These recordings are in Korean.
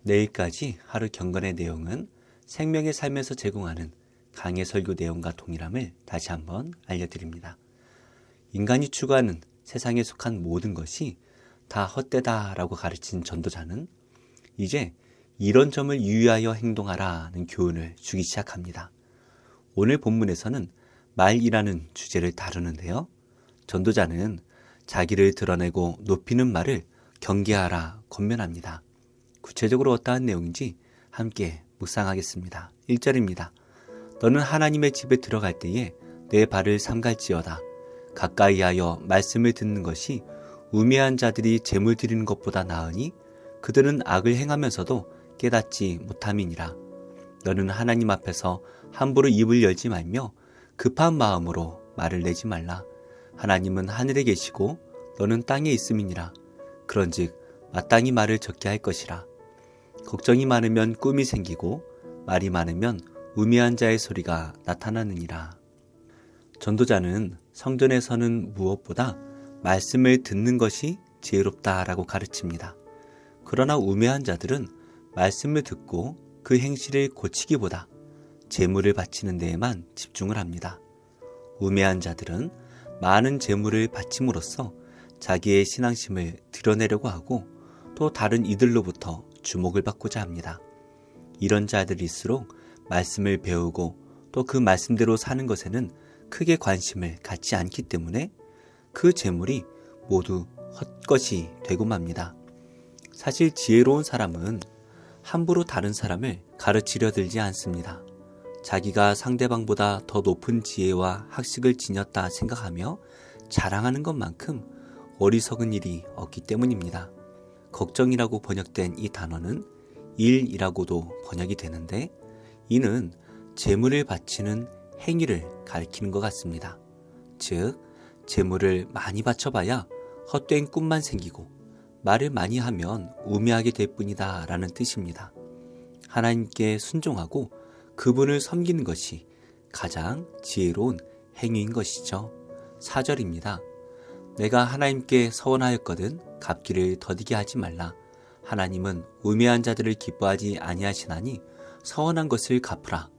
내일까지 하루 경건의 내용은 생명의 삶에서 제공하는 강해 설교 내용과 동일함을 다시 한번 알려드립니다. 인간이 추구하는 세상에 속한 모든 것이 다 헛되다라고 가르친 전도자는 이제 이런 점을 유의하여 행동하라는 교훈을 주기 시작합니다. 오늘 본문에서는 말이라는 주제를 다루는데요. 전도자는 자기를 드러내고 높이는 말을 경계하라 권면합니다. 구체적으로 어떠한 내용인지 함께 묵상하겠습니다. 1절입니다. 너는 하나님의 집에 들어갈 때에 내 발을 삼갈지어다. 가까이 하여 말씀을 듣는 것이 우매한 자들이 재물 드리는 것보다 나으니 그들은 악을 행하면서도 깨닫지 못함이니라. 너는 하나님 앞에서 함부로 입을 열지 말며 급한 마음으로 말을 내지 말라. 하나님은 하늘에 계시고 너는 땅에 있음이니라. 그런즉 마땅히 말을 적게 할 것이라. 걱정이 많으면 꿈이 생기고 말이 많으면 우매한 자의 소리가 나타나느니라. 전도자는 성전에서는 무엇보다 말씀을 듣는 것이 지혜롭다라고 가르칩니다. 그러나 우매한 자들은 말씀을 듣고 그 행실을 고치기보다 재물을 바치는 데에만 집중을 합니다. 우매한 자들은 많은 재물을 바침으로써 자기의 신앙심을 드러내려고 하고 또 다른 이들로부터 주목을 받고자 합니다. 이런 자들일수록 말씀을 배우고 또 그 말씀대로 사는 것에는 크게 관심을 갖지 않기 때문에 그 재물이 모두 헛것이 되고 맙니다. 사실 지혜로운 사람은 함부로 다른 사람을 가르치려 들지 않습니다. 자기가 상대방보다 더 높은 지혜와 학식을 지녔다 생각하며 자랑하는 것만큼 어리석은 일이 없기 때문입니다. 걱정이라고 번역된 이 단어는 일이라고도 번역이 되는데 이는 재물을 바치는 행위를 가리키는 것 같습니다. 즉, 재물을 많이 바쳐봐야 헛된 꿈만 생기고 말을 많이 하면 우매하게 될 뿐이다 라는 뜻입니다. 하나님께 순종하고 그분을 섬기는 것이 가장 지혜로운 행위인 것이죠. 4절입니다. 내가 하나님께 서원하였거든 갚기를 더디게 하지 말라. 하나님은 우매한 자들을 기뻐하지 아니하시나니 서원한 것을 갚으라.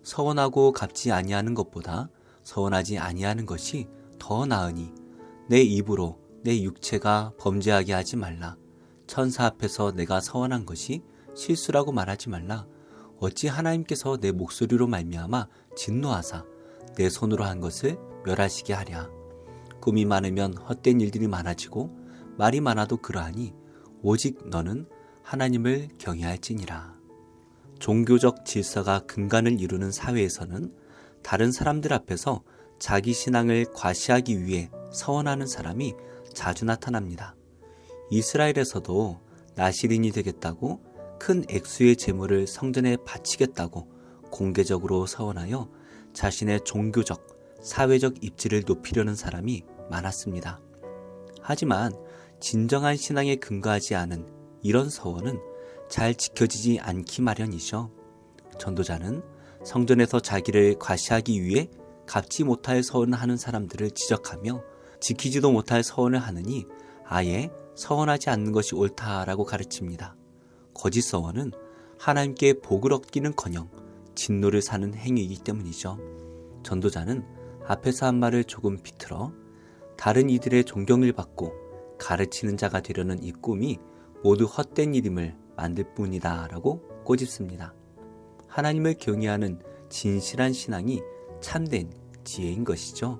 서원하고 갚지 아니하는 것보다 서원하지 아니하는 것이 더 나으니 내 입으로 내 육체가 범죄하게 하지 말라. 천사 앞에서 내가 서원한 것이 실수라고 말하지 말라. 어찌 하나님께서 내 목소리로 말미암아 진노하사 내 손으로 한 것을 멸하시게 하랴. 꿈이 많으면 헛된 일들이 많아지고 말이 많아도 그러하니 오직 너는 하나님을 경외할지니라. 종교적 질서가 근간을 이루는 사회에서는 다른 사람들 앞에서 자기 신앙을 과시하기 위해 서원하는 사람이 자주 나타납니다. 이스라엘에서도 나시린이 되겠다고 큰 액수의 재물을 성전에 바치겠다고 공개적으로 서원하여 자신의 종교적, 사회적 입지를 높이려는 사람이 많았습니다. 하지만 진정한 신앙에 근거하지 않은 이런 서원은 잘 지켜지지 않기 마련이죠. 전도자는 성전에서 자기를 과시하기 위해 갚지 못할 서원을 하는 사람들을 지적하며 지키지도 못할 서원을 하느니 아예 서원하지 않는 것이 옳다라고 가르칩니다. 거짓 서원은 하나님께 복을 얻기는커녕 진노를 사는 행위이기 때문이죠. 전도자는 앞에서 한 말을 조금 비틀어 다른 이들의 존경을 받고 가르치는 자가 되려는 이 꿈이 모두 헛된 일임을 만들 뿐이다 라고 꼬집습니다. 하나님을 경외하는 진실한 신앙이 참된 지혜인 것이죠.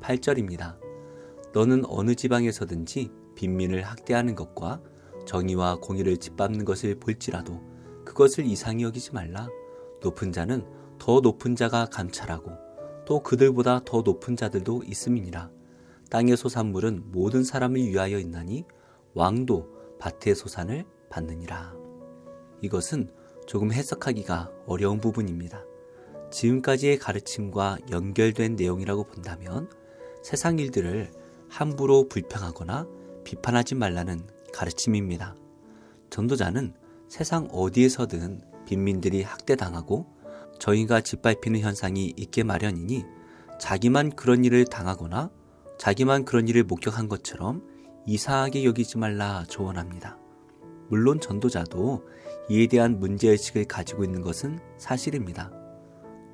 8절입니다. 너는 어느 지방에서든지 빈민을 학대하는 것과 정의와 공의를 짓밟는 것을 볼지라도 그것을 이상히 여기지 말라. 높은 자는 더 높은 자가 감찰하고 또 그들보다 더 높은 자들도 있음이니라. 땅의 소산물은 모든 사람을 위하여 있나니 왕도 밭의 소산을 받느니라. 이것은 조금 해석하기가 어려운 부분입니다. 지금까지의 가르침과 연결된 내용이라고 본다면 세상 일들을 함부로 불평하거나 비판하지 말라는 가르침입니다. 전도자는 세상 어디에서든 빈민들이 학대당하고 정의가 짓밟히는 현상이 있게 마련이니 자기만 그런 일을 당하거나 자기만 그런 일을 목격한 것처럼 이상하게 여기지 말라 조언합니다. 물론 전도자도 이에 대한 문제의식을 가지고 있는 것은 사실입니다.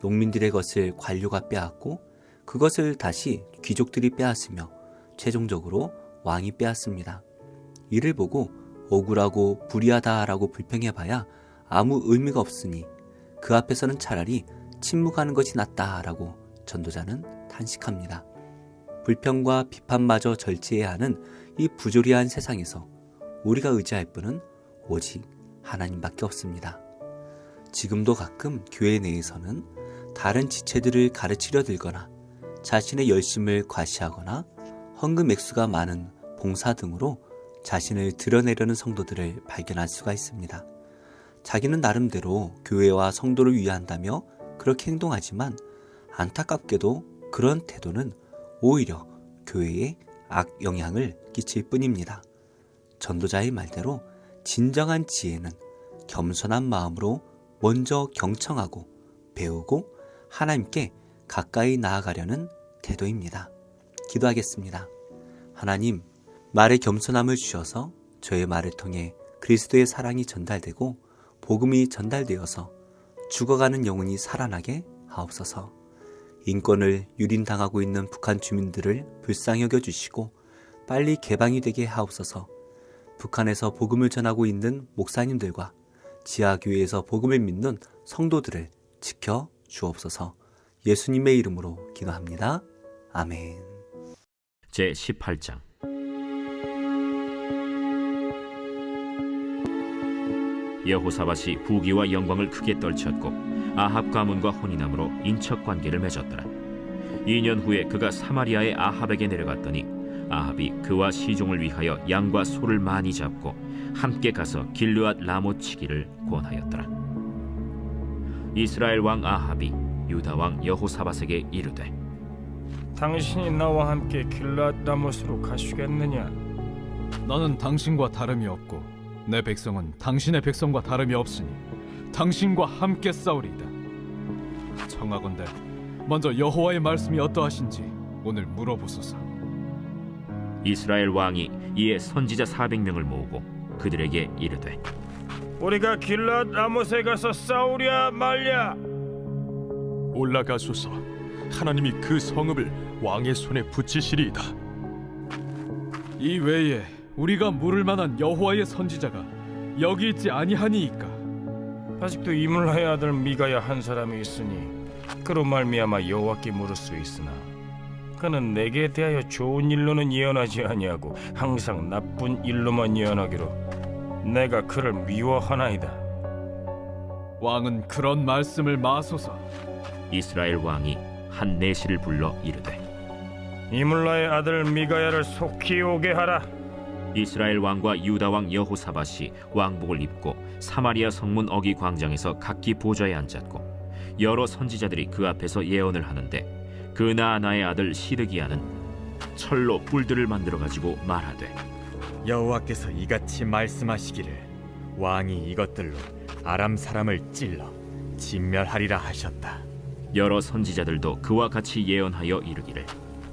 농민들의 것을 관료가 빼앗고 그것을 다시 귀족들이 빼앗으며 최종적으로 왕이 빼앗습니다. 이를 보고 억울하고 불의하다라고 불평해봐야 아무 의미가 없으니 그 앞에서는 차라리 침묵하는 것이 낫다라고 전도자는 탄식합니다. 불평과 비판마저 절제해야 하는 이 부조리한 세상에서 우리가 의지할 분은 오직 하나님밖에 없습니다. 지금도 가끔 교회 내에서는 다른 지체들을 가르치려 들거나 자신의 열심을 과시하거나 헌금 액수가 많은 봉사 등으로 자신을 드러내려는 성도들을 발견할 수가 있습니다. 자기는 나름대로 교회와 성도를 위한다며 그렇게 행동하지만 안타깝게도 그런 태도는 오히려 교회에 악영향을 끼칠 뿐입니다. 전도자의 말대로 진정한 지혜는 겸손한 마음으로 먼저 경청하고 배우고 하나님께 가까이 나아가려는 태도입니다. 기도하겠습니다. 하나님, 말에 겸손함을 주셔서 저의 말을 통해 그리스도의 사랑이 전달되고 복음이 전달되어서 죽어가는 영혼이 살아나게 하옵소서. 인권을 유린당하고 있는 북한 주민들을 불쌍히 여겨주시고 빨리 개방이 되게 하옵소서. 북한에서 복음을 전하고 있는 목사님들과 지하교회에서 복음을 믿는 성도들을 지켜 주옵소서. 예수님의 이름으로 기도합니다. 아멘. 제18장 여호사밧이 부귀와 영광을 크게 떨쳤고 아합 가문과 혼인함으로 인척관계를 맺었더라. 2년 후에 그가 사마리아의 아합에게 내려갔더니 아합이 그와 시종을 위하여 양과 소를 많이 잡고 함께 가서 길르앗 라못 치기를 권하였더라. 이스라엘 왕 아합이 유다 왕 여호사밧에게 이르되 당신이 나와 함께 길르앗 라못으로 가시겠느냐? 나는 당신과 다름이 없고 내 백성은 당신의 백성과 다름이 없으니 당신과 함께 싸우리이다. 청하건대 먼저 여호와의 말씀이 어떠하신지 오늘 물어보소서. 이스라엘 왕이 이에 선지자 400명을 모으고 그들에게 이르되 우리가 길르앗 라못에 가서 싸우랴 말랴? 올라가소서. 하나님이 그 성읍을 왕의 손에 붙이시리이다. 이 외에 우리가 물을 만한 여호와의 선지자가 여기 있지 아니하니이까? 아직도 이물라의 아들 미가야 한 사람이 있으니 그로 말미암아 여호와께 물을 수 있으나 그는 내게 대하여 좋은 일로는 예언하지 아니하고 항상 나쁜 일로만 예언하기로 내가 그를 미워하나이다. 왕은 그런 말씀을 마소서. 이스라엘 왕이 한 내시를 불러 이르되 이물라의 아들 미가야를 속히 오게 하라. 이스라엘 왕과 유다 왕 여호사밧이 왕복을 입고 사마리아 성문 어기 광장에서 각기 보좌에 앉았고 여러 선지자들이 그 앞에서 예언을 하는데 그 나아나의 아들 시드기야는 철로 뿔들을 만들어 가지고 말하되 여호와께서 이같이 말씀하시기를 왕이 이것들로 아람 사람을 찔러 진멸하리라 하셨다. 여러 선지자들도 그와 같이 예언하여 이르기를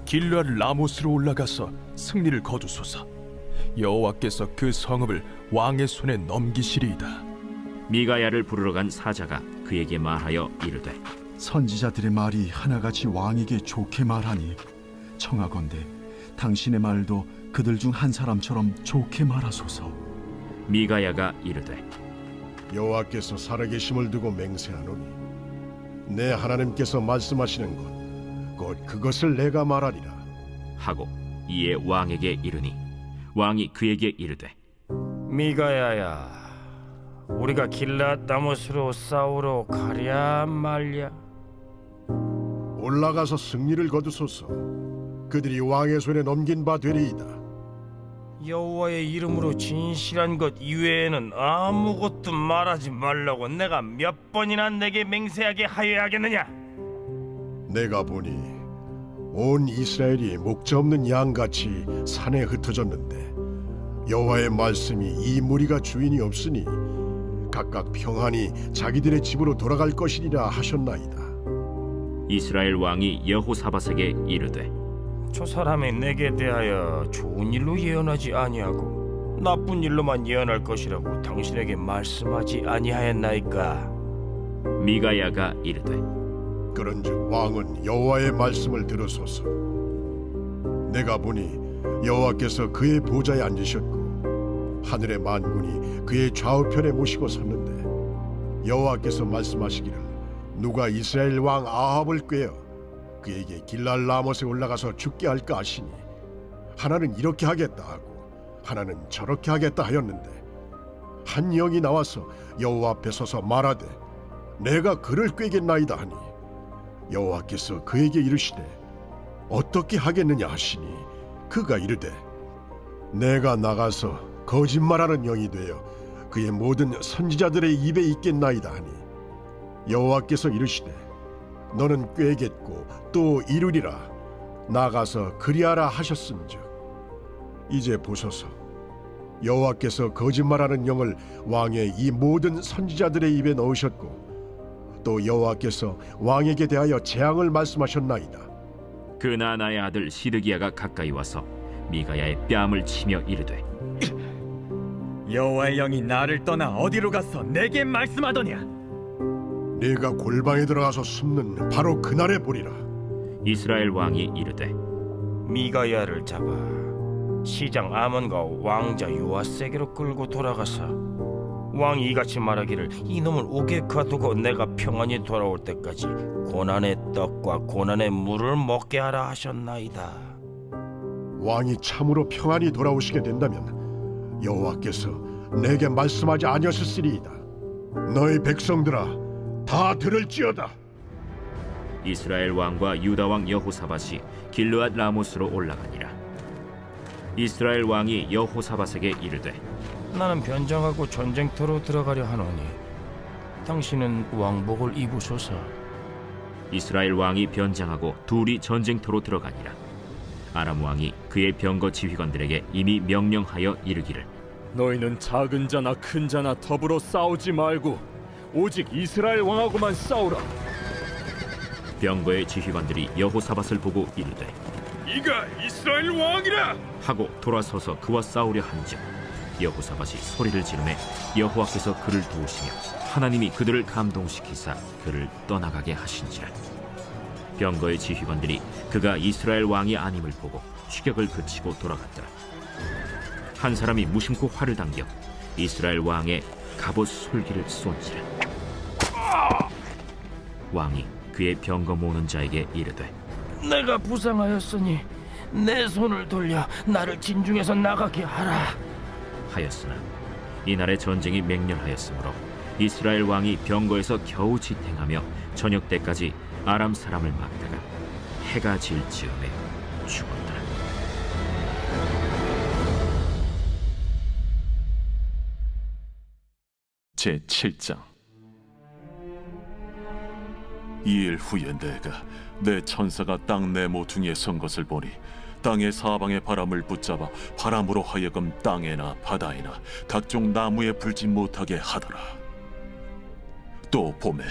길르앗 라못으로 올라가서 승리를 거두소서. 여호와께서 그 성읍을 왕의 손에 넘기시리이다. 미가야를 부르러 간 사자가 그에게 말하여 이르되 선지자들의 말이 하나같이 왕에게 좋게 말하니 청하건대 당신의 말도 그들 중 한 사람처럼 좋게 말하소서. 미가야가 이르되 여호와께서 살아계심을 두고 맹세하노니 내 하나님께서 말씀하시는 곧 그것을 내가 말하리라 하고 이에 왕에게 이르니 왕이 그에게 이르되 미가야야, 우리가 길르앗 라못으로 싸우러 가랴 말랴? 올라가서 승리를 거두소서. 그들이 왕의 손에 넘긴 바 되리이다. 여호와의 이름으로 진실한 것 이외에는 아무것도 말하지 말라고 내가 몇 번이나 내게 맹세하게 하여야 하겠느냐? 내가 보니 온 이스라엘이 목자 없는 양같이 산에 흩어졌는데 여호와의 말씀이 이 무리가 주인이 없으니 각각 평안히 자기들의 집으로 돌아갈 것이리라 하셨나이다. 이스라엘 왕이 여호사밧에게 이르되 저 사람이 내게 대하여 좋은 일로 예언하지 아니하고 나쁜 일로만 예언할 것이라고 당신에게 말씀하지 아니하였나이까? 미가야가 이르되 그런즉 왕은 여호와의 말씀을 들으소서. 내가 보니 여호와께서 그의 보좌에 앉으셨고 하늘의 만군이 그의 좌우편에 모시고 섰는데 여호와께서 말씀하시기를 누가 이스라엘 왕 아합을 꾀어 그에게 길랄 라못에 올라가서 죽게 할까 하시니 하나는 이렇게 하겠다 하고 하나는 저렇게 하겠다 하였는데 한 영이 나와서 여호와 앞에 서서 말하되 내가 그를 꾀겠나이다 하니 여호와께서 그에게 이르시되 어떻게 하겠느냐 하시니 그가 이르되 내가 나가서 거짓말하는 영이 되어 그의 모든 선지자들의 입에 있겠나이다 하니 여호와께서 이르시되 너는 꾀겠고 또 이루리라 나가서 그리하라 하셨음즉 이제 보소서 여호와께서 거짓말하는 영을 왕의 이 모든 선지자들의 입에 넣으셨고 또 여호와께서 왕에게 대하여 재앙을 말씀하셨나이다. 그 나나의 아들 시드기야가 가까이 와서 미가야의 뺨을 치며 이르되 여호와의 영이 나를 떠나 어디로 가서 내게 말씀하더냐? 네가 골방에 들어가서 숨는 바로 그날에 보리라. 이스라엘 왕이 이르되 미가야를 잡아 시장 아몬과 왕자 요아세게로 끌고 돌아가서 왕이 이같이 말하기를 이놈을 옥에 가두고 내가 평안히 돌아올 때까지 고난의 떡과 고난의 물을 먹게 하라 하셨나이다. 왕이 참으로 평안히 돌아오시게 된다면 여호와께서 내게 말씀하지 아니하셨으리이다. 너희 백성들아 다 들을지어다. 이스라엘 왕과 유다 왕 여호사밧이 길르앗 라모스로 올라가니라. 이스라엘 왕이 여호사밧에게 이르되 나는 변장하고 전쟁터로 들어가려 하노니 당신은 왕복을 입으소서. 이스라엘 왕이 변장하고 둘이 전쟁터로 들어가니라. 아람 왕이 그의 병거 지휘관들에게 이미 명령하여 이르기를 너희는 작은 자나 큰 자나 더불어 싸우지 말고 오직 이스라엘 왕하고만 싸우라. 병거의 지휘관들이 여호사밧을 보고 이르되 이가 이스라엘 왕이라 하고 돌아서서 그와 싸우려 한즉 여호사밧이 소리를 지르매 여호와께서 그를 도우시며 하나님이 그들을 감동시키사 그를 떠나가게 하신지라. 병거의 지휘관들이 그가 이스라엘 왕이 아님을 보고 추격을 그치고 돌아갔더라. 한 사람이 무심코 활을 당겨 이스라엘 왕의 갑옷 솔기를 쏜지라. 왕이 그의 병거 모는 자에게 이르되 내가 부상하였으니 내 손을 돌려 나를 진중에서 나가게 하라 하였으나 이날의 전쟁이 맹렬하였으므로 이스라엘 왕이 병거에서 겨우 지탱하며 저녁 때까지 아람 사람을 막다가 해가 질 즈음에 죽었더라. 제7장. 이 일 후에 내가 내 천사가 땅 내 모퉁이에 선 것을 보니 땅의 사방의 바람을 붙잡아 바람으로 하여금 땅에나 바다에나 각종 나무에 불지 못하게 하더라. 또 봄에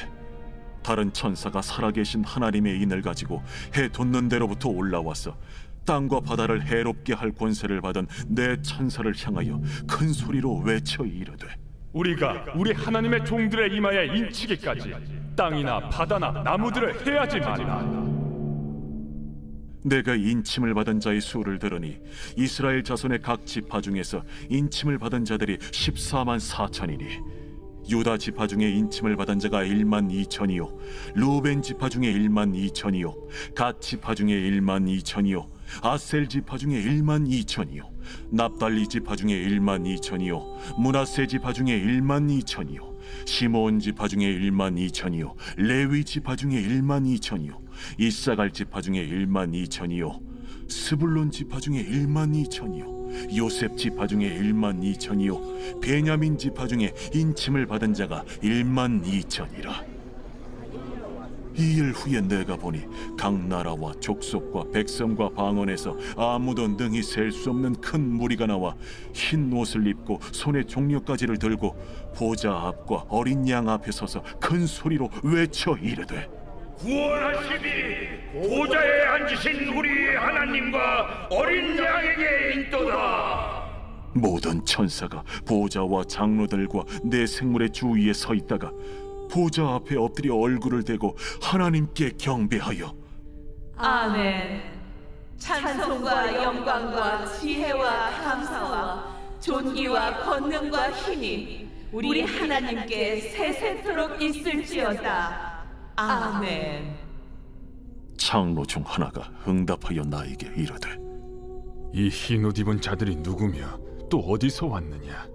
다른 천사가 살아계신 하나님의 인을 가지고 해 돋는 데로부터 올라와서 땅과 바다를 해롭게 할 권세를 받은 내 천사를 향하여 큰 소리로 외쳐 이르되 우리가 우리 하나님의 종들의 이마에 인치기까지 땅이나 바다나 나무들을 해하지 말라. 내가 인침을 받은 자의 수를 들으니 이스라엘 자손의 각 지파 중에서 인침을 받은 자들이 14만 4천이니 유다 지파 중에 인침을 받은 자가 1만 2천이요 루벤 지파 중에 1만 2천이요 갓 지파 중에 1만 2천이요 아셀 지파 중에 1만 2천이요 납달리 지파 중에 1만 2천이요 므낫세 지파 중에 1만 2천이요 시므온 지파 중에 1만 2천이요 레위 지파 중에 1만 2천이요 이사갈 지파 중에 1만 2천이요 스불론 지파 중에 1만 2천이요 요셉 지파 중에 1만 2천이요 베냐민 지파 중에 인침을 받은 자가 1만 2천이라. 이 일 후에 내가 보니 각 나라와 족속과 백성과 방언에서 아무도 능히 셀 수 없는 큰 무리가 나와 흰 옷을 입고 손에 종려가지를 들고 보좌 앞과 어린 양 앞에 서서 큰 소리로 외쳐 이르되 구원하시니 보좌에 앉으신 우리 하나님과 어린 양에게 있도다. 모든 천사가 보좌와 장로들과 내 생물의 주위에 서 있다가 보좌 앞에 엎드려 얼굴을 대고 하나님께 경배하여 아멘. 찬송과 영광과 지혜와 감사와 존귀와 권능과 힘이 우리 하나님께 세세토록 있을지어다. 아멘. 장로 중 하나가 응답하여 나에게 이르되 이 흰 옷 입은 자들이 누구며 또 어디서 왔느냐?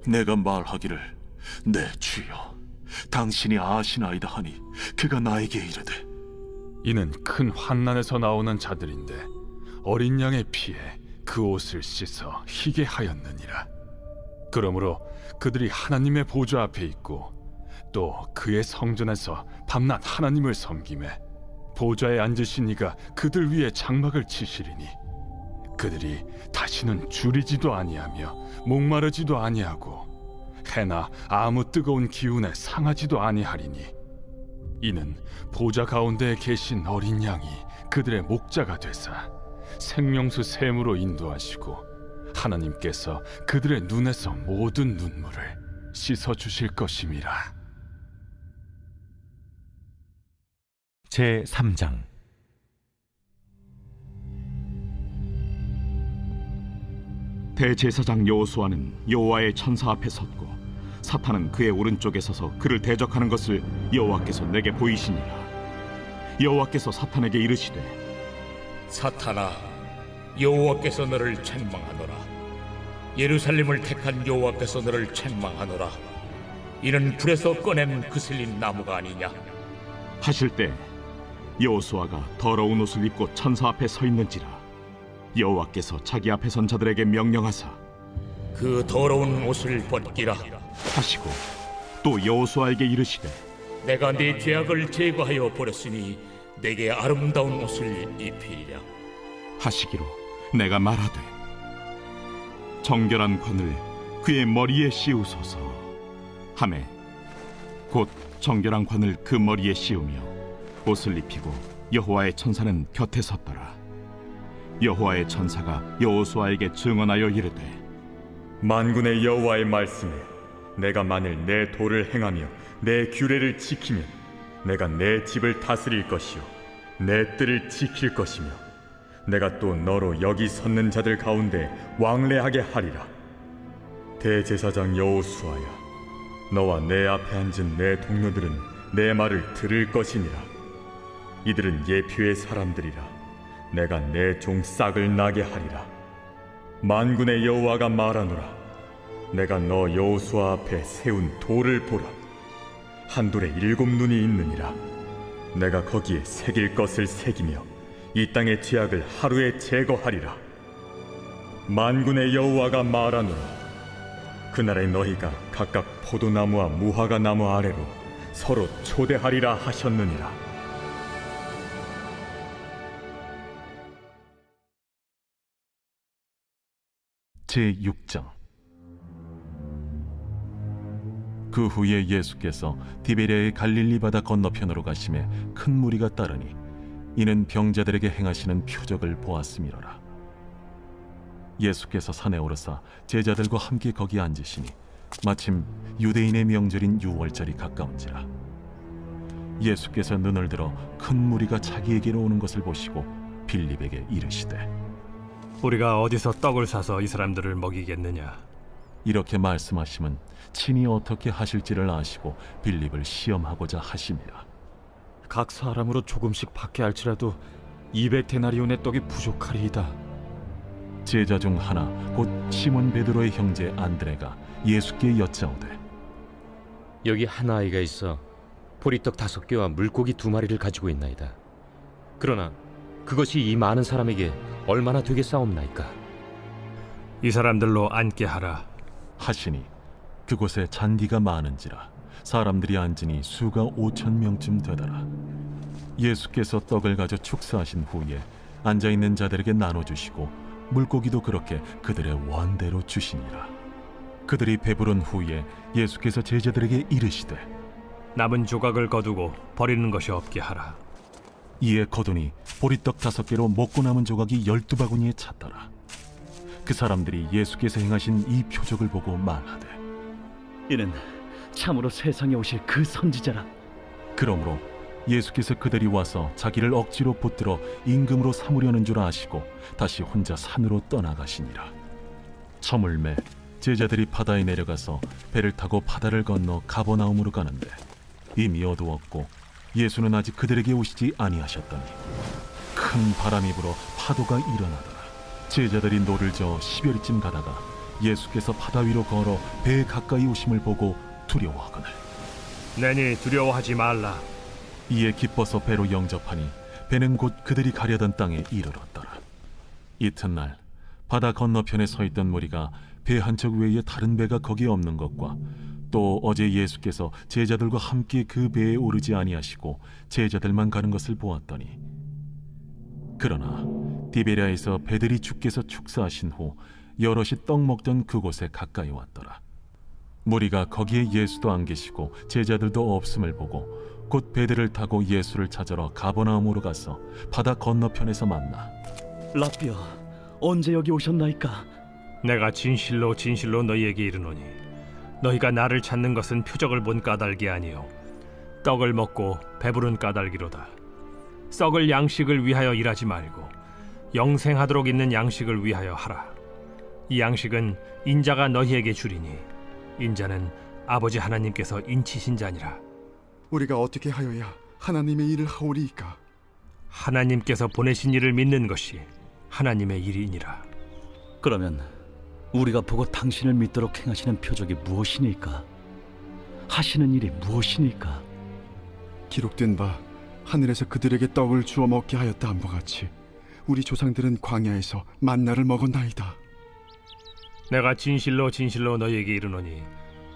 내가 말하기를 내 주여 당신이 아시나이다 하니 그가 나에게 이르되 이는 큰 환난에서 나오는 자들인데 어린 양의 피에 그 옷을 씻어 희게 하였느니라. 그러므로 그들이 하나님의 보좌 앞에 있고 또 그의 성전에서 밤낮 하나님을 섬기매 보좌에 앉으신 이가 그들 위에 장막을 치시리니 그들이 다시는 줄이지도 아니하며 목마르지도 아니하고 해나 아무 뜨거운 기운에 상하지도 아니하리니 이는 보좌 가운데에 계신 어린 양이 그들의 목자가 되사 생명수 샘으로 인도하시고 하나님께서 그들의 눈에서 모든 눈물을 씻어 주실 것임이라. 제 3장. 대제사장 여호수아는 여호와의 천사 앞에 섰고 사탄은 그의 오른쪽에 서서 그를 대적하는 것을 여호와께서 내게 보이시니라. 여호와께서 사탄에게 이르시되 사탄아, 여호와께서 너를 책망하노라. 예루살렘을 택한 여호와께서 너를 책망하노라. 이는 불에서 꺼낸 그슬린 나무가 아니냐? 하실 때 여호수아가 더러운 옷을 입고 천사 앞에 서 있는지라. 여호와께서 자기 앞에 선 자들에게 명령하사 그 더러운 옷을 벗기라 하시고 또 여호수아에게 이르시되 내가 네 죄악을 제거하여 버렸으니 내게 아름다운 옷을 입히리라 하시기로 내가 말하되 정결한 관을 그의 머리에 씌우소서 하매 곧 정결한 관을 그 머리에 씌우며 옷을 입히고 여호와의 천사는 곁에 섰더라. 여호와의 천사가 여호수아에게 증언하여 이르되 만군의 여호와의 말씀에 내가 만일 내 도를 행하며 내 규례를 지키면 내가 내 집을 다스릴 것이요 내 뜰을 지킬 것이며 내가 또 너로 여기 섰는 자들 가운데 왕래하게 하리라. 대제사장 여호수아야, 너와 내 앞에 앉은 내 동료들은 내 말을 들을 것이니라. 이들은 예표의 사람들이라. 내가 내 종 싹을 나게 하리라. 만군의 여호와가 말하노라. 내가 너 여호수아 앞에 세운 돌을 보라. 한 돌에 7눈이 있느니라. 내가 거기에 새길 것을 새기며 이 땅의 죄악을 하루에 제거하리라. 만군의 여호와가 말하노라. 그날에 너희가 각각 포도나무와 무화과 나무 아래로 서로 초대하리라 하셨느니라. 제6장. 그 후에 예수께서 디베랴의 갈릴리 바다 건너편으로 가심에 큰 무리가 따르니 이는 병자들에게 행하시는 표적을 보았음이로라. 예수께서 산에 오르사 제자들과 함께 거기 앉으시니 마침 유대인의 명절인 유월절이 가까운지라. 예수께서 눈을 들어 큰 무리가 자기에게로 오는 것을 보시고 빌립에게 이르시되 우리가 어디서 떡을 사서 이 사람들을 먹이겠느냐? 이렇게 말씀하시면 친히 어떻게 하실지를 아시고 빌립을 시험하고자 하심이라. 각 사람으로 조금씩 받게 할지라도 200데나리온의 떡이 부족하리이다. 제자 중 하나 곧 시몬 베드로의 형제 안드레가 예수께 여짜오되 여기 한 아이가 있어 보리떡 5개와 물고기 2마리를 가지고 있나이다. 그러나 그것이 이 많은 사람에게 얼마나 되겠사옵나이까? 이 사람들로 앉게 하라 하시니 그곳에 잔디가 많은지라 사람들이 앉으니 수가 5,000명쯤 되더라. 예수께서 떡을 가져 축사하신 후에 앉아있는 자들에게 나눠주시고 물고기도 그렇게 그들의 원대로 주시니라. 그들이 배부른 후에 예수께서 제자들에게 이르시되 남은 조각을 거두고 버리는 것이 없게 하라. 이에 거두니 보리떡 5개로 먹고 남은 조각이 12바구니에 찼더라. 그 사람들이 예수께서 행하신 이 표적을 보고 말하되 이는 참으로 세상에 오실 그 선지자라. 그러므로 예수께서 그들이 와서 자기를 억지로 붙들어 임금으로 삼으려는 줄 아시고 다시 혼자 산으로 떠나가시니라. 저물매 제자들이 바다에 내려가서 배를 타고 바다를 건너 가버나움으로 가는데 이미 어두웠고 예수는 아직 그들에게 오시지 아니하셨더니 큰 바람이 불어 파도가 일어나더라. 제자들이 노를 저어 10여리쯤 가다가 예수께서 바다 위로 걸어 배에 가까이 오심을 보고 두려워하거늘 내니 두려워하지 말라. 이에 기뻐서 배로 영접하니 배는 곧 그들이 가려던 땅에 이르렀더라. 이튿날 바다 건너편에 서 있던 무리가 배 한 척 외에 다른 배가 거기에 없는 것과 또 어제 예수께서 제자들과 함께 그 배에 오르지 아니하시고 제자들만 가는 것을 보았더니 그러나 디베랴에서 배들이 주께서 축사하신 후 여럿이 떡 먹던 그곳에 가까이 왔더라. 무리가 거기에 예수도 안 계시고 제자들도 없음을 보고 곧 배들을 타고 예수를 찾으러 가버나움으로 가서 바다 건너편에서 만나 라삐어, 언제 여기 오셨나이까? 내가 진실로 진실로 너희에게 이르노니 너희가 나를 찾는 것은 표적을 본 까닭이 아니요 떡을 먹고 배부른 까닭이로다. 썩을 양식을 위하여 일하지 말고 영생하도록 있는 양식을 위하여 하라. 이 양식은 인자가 너희에게 주리니 인자는 아버지 하나님께서 인치신 자니라. 우리가 어떻게 하여야 하나님의 일을 하오리이까? 하나님께서 보내신 이를 믿는 것이 하나님의 일이니라. 그러면 우리가 보고 당신을 믿도록 행하시는 표적이 무엇이니까? 하시는 일이 무엇이니까? 기록된 바 하늘에서 그들에게 떡을 주어 먹게 하였다 함과 같이 우리 조상들은 광야에서 만나를 먹었나이다. 내가 진실로 진실로 너희에게 이르노니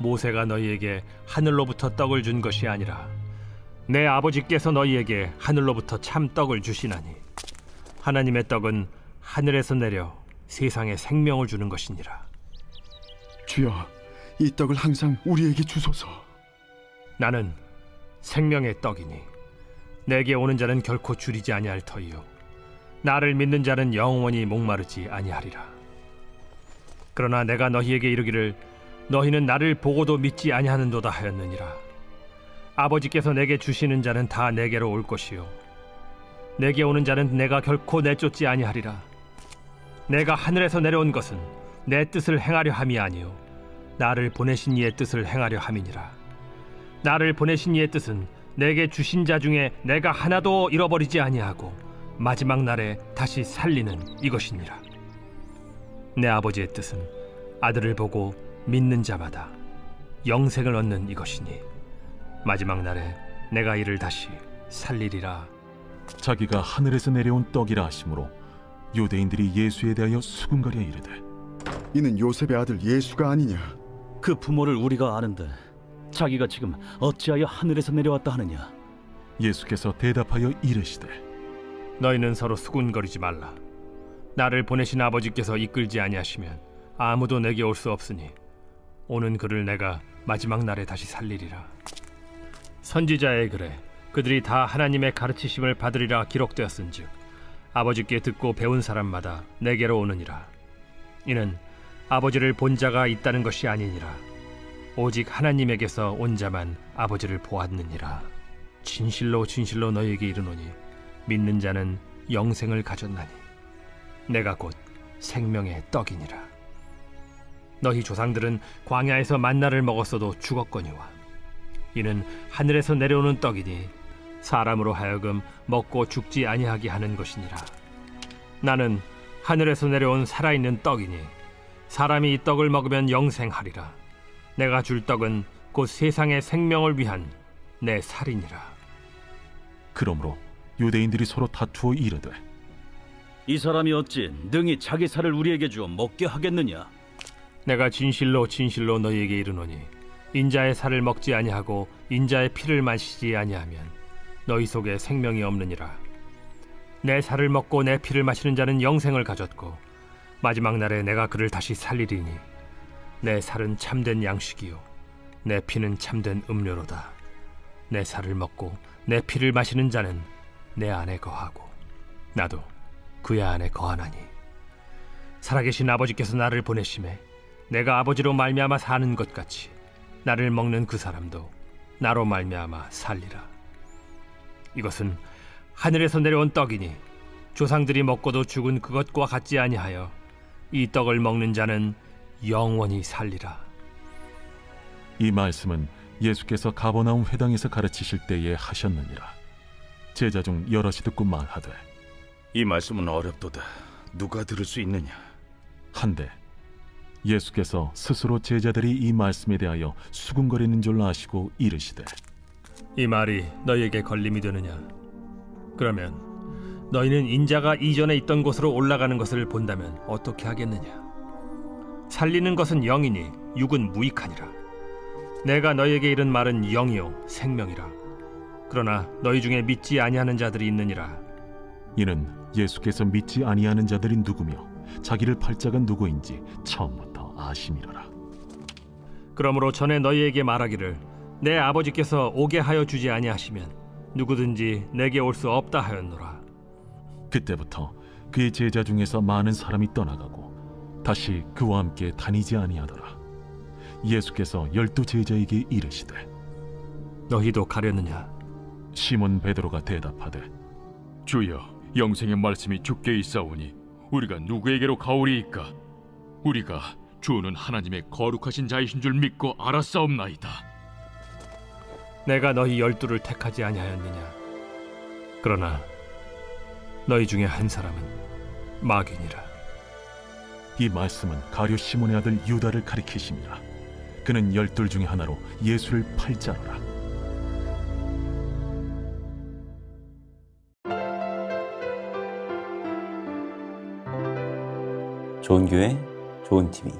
모세가 너희에게 하늘로부터 떡을 준 것이 아니라 내 아버지께서 너희에게 하늘로부터 참 떡을 주시나니 하나님의 떡은 하늘에서 내려 세상에 생명을 주는 것이니라. 주여, 이 떡을 항상 우리에게 주소서. 나는 생명의 떡이니 내게 오는 자는 결코 줄이지 아니할 터이요 나를 믿는 자는 영원히 목마르지 아니하리라. 그러나 내가 너희에게 이르기를 너희는 나를 보고도 믿지 아니하는도다 하였느니라. 아버지께서 내게 주시는 자는 다 내게로 올 것이요 내게 오는 자는 내가 결코 내쫓지 아니하리라. 내가 하늘에서 내려온 것은 내 뜻을 행하려 함이 아니요 나를 보내신 이의 뜻을 행하려 함이니라. 나를 보내신 이의 뜻은 내게 주신 자 중에 내가 하나도 잃어버리지 아니하고 마지막 날에 다시 살리는 이것이니라. 내 아버지의 뜻은 아들을 보고 믿는 자마다 영생을 얻는 이것이니 마지막 날에 내가 이를 다시 살리리라. 자기가 하늘에서 내려온 떡이라 하심으로 유대인들이 예수에 대하여 수군거려 이르되 이는 요셉의 아들 예수가 아니냐? 그 부모를 우리가 아는데 자기가 지금 어찌하여 하늘에서 내려왔다 하느냐? 예수께서 대답하여 이르시되 너희는 서로 수군거리지 말라. 나를 보내신 아버지께서 이끌지 아니하시면 아무도 내게 올 수 없으니 오는 그를 내가 마지막 날에 다시 살리리라. 선지자의 글에 그들이 다 하나님의 가르치심을 받으리라 기록되었은즉 아버지께 듣고 배운 사람마다 내게로 오느니라. 이는 아버지를 본 자가 있다는 것이 아니니라. 오직 하나님에게서 온 자만 아버지를 보았느니라. 진실로 진실로 너희에게 이르노니 믿는 자는 영생을 가졌나니 내가 곧 생명의 떡이니라. 너희 조상들은 광야에서 만나를 먹었어도 죽었거니와 이는 하늘에서 내려오는 떡이니 사람으로 하여금 먹고 죽지 아니하게 하는 것이니라. 나는 하늘에서 내려온 살아있는 떡이니 사람이 이 떡을 먹으면 영생하리라. 내가 줄 떡은 곧 세상의 생명을 위한 내 살이니라. 그러므로 유대인들이 서로 다투어 이르되 이 사람이 어찌 능히 자기 살을 우리에게 주어 먹게 하겠느냐? 내가 진실로 진실로 너희에게 이르노니 인자의 살을 먹지 아니하고 인자의 피를 마시지 아니하면 너희 속에 생명이 없느니라. 내 살을 먹고 내 피를 마시는 자는 영생을 가졌고 마지막 날에 내가 그를 다시 살리리니 내 살은 참된 양식이요 내 피는 참된 음료로다. 내 살을 먹고 내 피를 마시는 자는 내 안에 거하고 나도 그의 안에 거하나니 살아계신 아버지께서 나를 보내심에 내가 아버지로 말미암아 사는 것 같이 나를 먹는 그 사람도 나로 말미암아 살리라. 이것은 하늘에서 내려온 떡이니 조상들이 먹고도 죽은 그것과 같지 아니하여 이 떡을 먹는 자는 영원히 살리라. 이 말씀은 예수께서 가버나움 회당에서 가르치실 때에 하셨느니라. 제자 중 여럿이 듣고 말하되 이 말씀은 어렵도다. 누가 들을 수 있느냐? 한데 예수께서 스스로 제자들이 이 말씀에 대하여 수군거리는 줄 아시고 이르시되 이 말이 너희에게 걸림이 되느냐? 그러면 너희는 인자가 이전에 있던 곳으로 올라가는 것을 본다면 어떻게 하겠느냐? 살리는 것은 영이니 육은 무익하니라. 내가 너희에게 이른 말은 영이요 생명이라. 그러나 너희 중에 믿지 아니하는 자들이 있느니라. 이는 예수께서 믿지 아니하는 자들이 누구며 자기를 팔 자가 누구인지 처음부터 아심이로라. 그러므로 전에 너희에게 말하기를 내 아버지께서 오게 하여 주지 아니하시면 누구든지 내게 올 수 없다 하였노라. 그때부터 그의 제자 중에서 많은 사람이 떠나가고 다시 그와 함께 다니지 아니하더라. 예수께서 12 제자에게 이르시되 너희도 가려느냐? 시몬 베드로가 대답하되 주여, 영생의 말씀이 주께 있사오니 우리가 누구에게로 가오리이까? 우리가 주는 하나님의 거룩하신 자이신 줄 믿고 알았사옵나이다. 내가 너희 12를 택하지 아니하였느냐? 그러나 너희 중에 한 사람은 마귀니라. 이 말씀은 가룟 시몬의 아들 유다를 가리키심이라. 그는 12 중에 하나로 예수를 팔 자로라. 좋은 교회, 좋은 TV